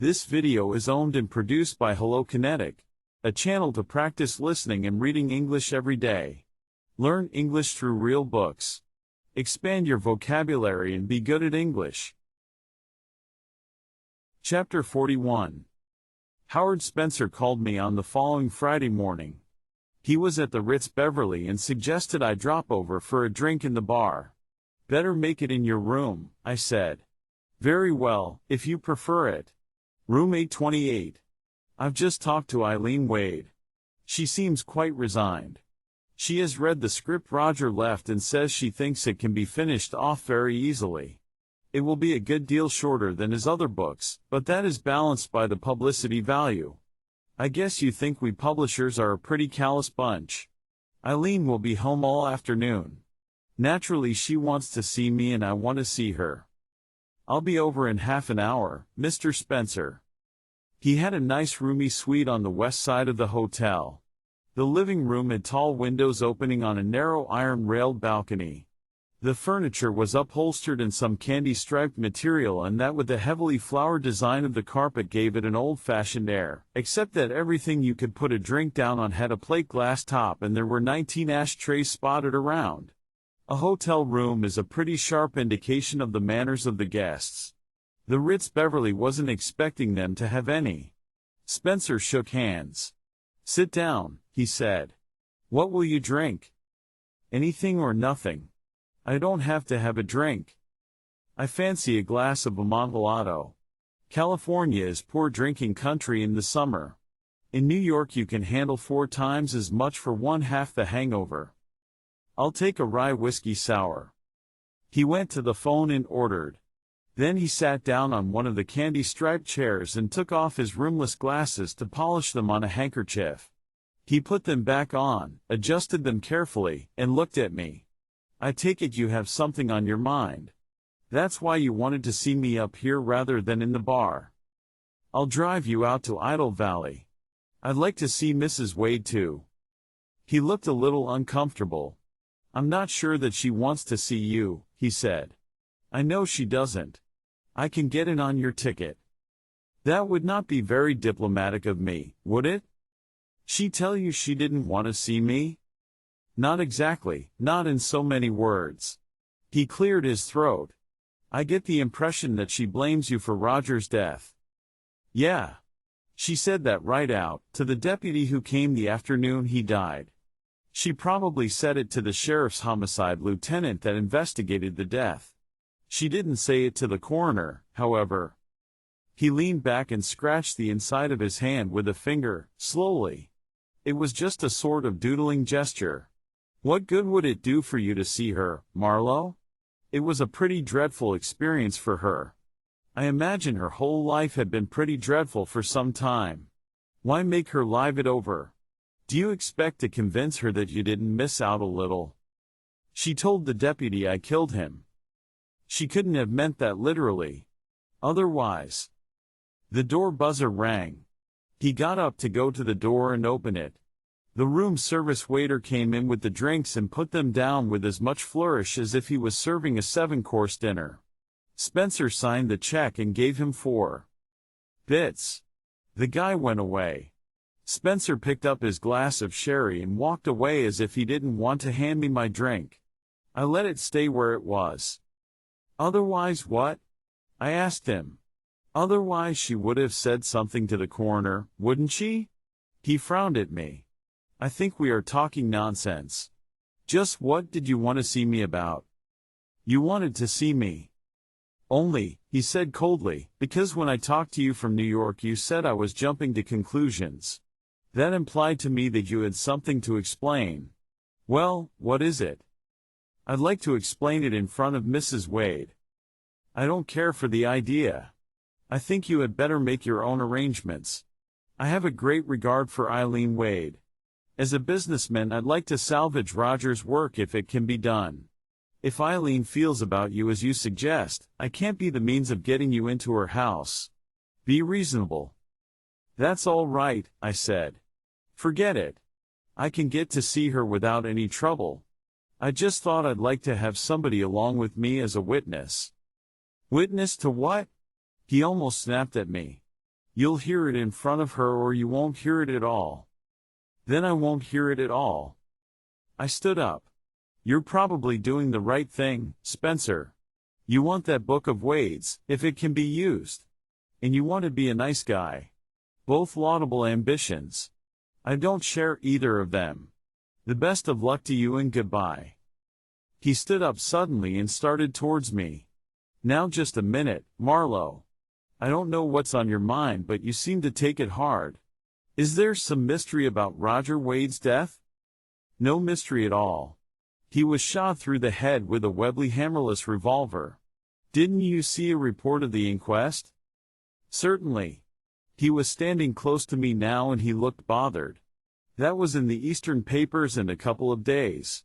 This video is owned and produced by Hello Kinetic, a channel to practice listening and reading English every day. Learn English through real books. Expand your vocabulary and be good at English. Chapter 41. Howard Spencer called me on the following Friday morning. He was at the Ritz Beverly and suggested I drop over for a drink in the bar. Better make it in your room, I said. Very well, if you prefer it. Room 828. I've just talked to Eileen Wade. She seems quite resigned. She has read the script Roger left and says she thinks it can be finished off very easily. It will be a good deal shorter than his other books, but that is balanced by the publicity value. I guess you think we publishers are a pretty callous bunch. Eileen will be home all afternoon. Naturally she wants to see me and I want to see her. I'll be over in half an hour, Mr. Spencer. He had a nice roomy suite on the west side of the hotel. The living room had tall windows opening on a narrow iron-railed balcony. The furniture was upholstered in some candy-striped material, and that with the heavily flowered design of the carpet gave it an old-fashioned air, except that everything you could put a drink down on had a plate glass top and there were 19 ashtrays spotted around. A hotel room is a pretty sharp indication of the manners of the guests. The Ritz Beverly wasn't expecting them to have any. Spencer shook hands. Sit down, he said. What will you drink? Anything or nothing. I don't have to have a drink. I fancy a glass of Amontillado. California is poor drinking country in the summer. In New York you can handle 4 times as much for 1/2 the hangover. I'll take a rye whiskey sour. He went to the phone and ordered. Then he sat down on one of the candy-striped chairs and took off his rimless glasses to polish them on a handkerchief. He put them back on, adjusted them carefully, and looked at me. I take it you have something on your mind. That's why you wanted to see me up here rather than in the bar. I'll drive you out to Idle Valley. I'd like to see Mrs. Wade too. He looked a little uncomfortable. I'm not sure that she wants to see you, he said. I know she doesn't. I can get in on your ticket. That would not be very diplomatic of me, would it? She tell you she didn't want to see me? Not exactly, not in so many words. He cleared his throat. I get the impression that she blames you for Roger's death. Yeah. She said that right out, to the deputy who came the afternoon he died. She probably said it to the sheriff's homicide lieutenant that investigated the death. She didn't say it to the coroner, however. He leaned back and scratched the inside of his hand with a finger, slowly. It was just a sort of doodling gesture. What good would it do for you to see her, Marlowe? It was a pretty dreadful experience for her. I imagine her whole life had been pretty dreadful for some time. Why make her live it over? Do you expect to convince her that you didn't miss out a little? She told the deputy I killed him. She couldn't have meant that literally. Otherwise. The door buzzer rang. He got up to go to the door and open it. The room service waiter came in with the drinks and put them down with as much flourish as if he was serving a 7-course dinner. Spencer signed the check and gave him 4 bits. The guy went away. Spencer picked up his glass of sherry and walked away as if he didn't want to hand me my drink. I let it stay where it was. Otherwise what? I asked him. Otherwise she would have said something to the coroner, wouldn't she? He frowned at me. I think we are talking nonsense. Just what did you want to see me about? You wanted to see me. Only, he said coldly, because when I talked to you from New York you said I was jumping to conclusions. That implied to me that you had something to explain. Well, what is it? I'd like to explain it in front of Mrs. Wade. I don't care for the idea. I think you had better make your own arrangements. I have a great regard for Eileen Wade. As a businessman I'd like to salvage Roger's work if it can be done. If Eileen feels about you as you suggest, I can't be the means of getting you into her house. Be reasonable. That's all right, I said. Forget it. I can get to see her without any trouble. I just thought I'd like to have somebody along with me as a witness. Witness to what? He almost snapped at me. You'll hear it in front of her or you won't hear it at all. Then I won't hear it at all. I stood up. You're probably doing the right thing, Spencer. You want that book of Wade's, if it can be used. And you want to be a nice guy. Both laudable ambitions. I don't share either of them. The best of luck to you and goodbye. He stood up suddenly and started towards me. Now just a minute, Marlowe. I don't know what's on your mind, but you seem to take it hard. Is there some mystery about Roger Wade's death? No mystery at all. He was shot through the head with a Webley hammerless revolver. Didn't you see a report of the inquest? Certainly. He was standing close to me now and he looked bothered. That was in the Eastern papers in a couple of days.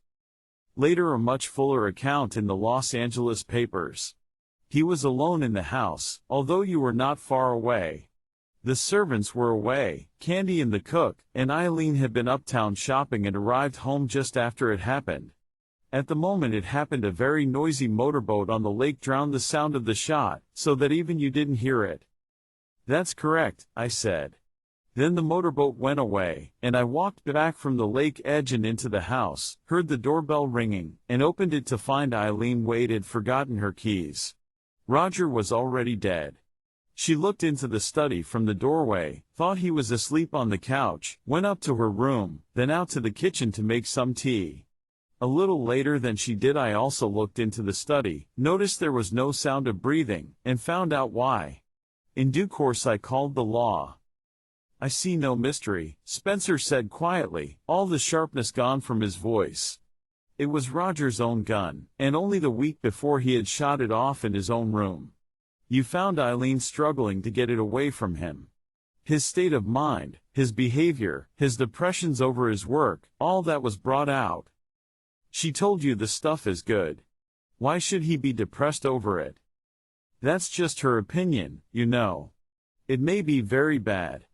Later a much fuller account in the Los Angeles papers. He was alone in the house, although you were not far away. The servants were away, Candy and the cook, and Eileen had been uptown shopping and arrived home just after it happened. At the moment it happened, a very noisy motorboat on the lake drowned the sound of the shot, so that even you didn't hear it. That's correct, I said. Then the motorboat went away, and I walked back from the lake edge and into the house, heard the doorbell ringing, and opened it to find Eileen Wade had forgotten her keys. Roger was already dead. She looked into the study from the doorway, thought he was asleep on the couch, went up to her room, then out to the kitchen to make some tea. A little later than she did I also looked into the study, noticed there was no sound of breathing, and found out why. In due course I called the law. I see no mystery, Spencer said quietly, all the sharpness gone from his voice. It was Roger's own gun, and only the week before he had shot it off in his own room. You found Eileen struggling to get it away from him. His state of mind, his behavior, his depressions over his work, all that was brought out. She told you the stuff is good. Why should he be depressed over it? That's just her opinion, you know. It may be very bad.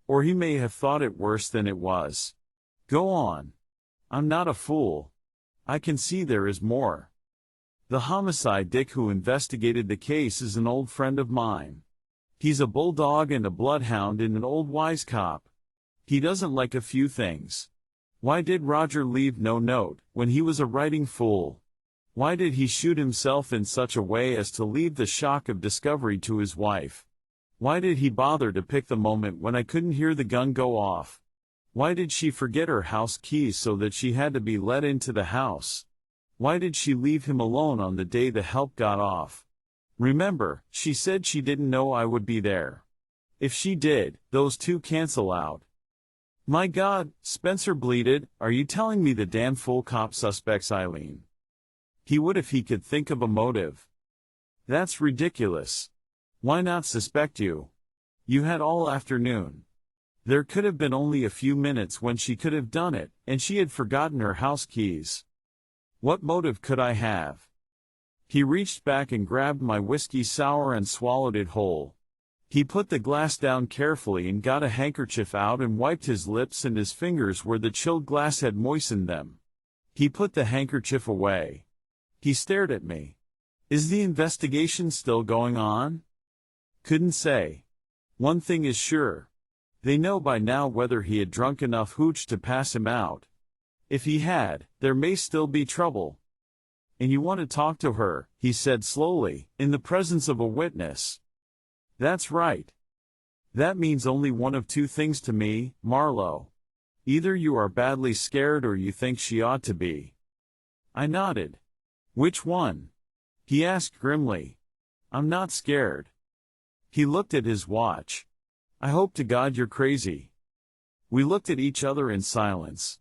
Or he may have thought it worse than it was. Go on. I'm not a fool. I can see there is more. The homicide dick who investigated the case is an old friend of mine. He's a bulldog and a bloodhound and an old wise cop. He doesn't like a few things. Why did Roger leave no note, when he was a writing fool? Why did he shoot himself in such a way as to leave the shock of discovery to his wife? Why did he bother to pick the moment when I couldn't hear the gun go off? Why did she forget her house keys so that she had to be let into the house? Why did she leave him alone on the day the help got off? Remember, she said she didn't know I would be there. If she did, those two cancel out. My God, Spencer bleated, are you telling me the damn fool cop suspects Eileen? He would if he could think of a motive. That's ridiculous. Why not suspect you? You had all afternoon. There could have been only a few minutes when she could have done it, and she had forgotten her house keys. What motive could I have? He reached back and grabbed my whiskey sour and swallowed it whole. He put the glass down carefully and got a handkerchief out and wiped his lips and his fingers where the chilled glass had moistened them. He put the handkerchief away. He stared at me. Is the investigation still going on? Couldn't say. One thing is sure. They know by now whether he had drunk enough hooch to pass him out. If he had, there may still be trouble. And you want to talk to her, he said slowly, in the presence of a witness. That's right. That means only one of two things to me, Marlowe. Either you are badly scared or you think she ought to be. I nodded. Which one? He asked grimly. I'm not scared. He looked at his watch. I hope to God you're crazy. We looked at each other in silence.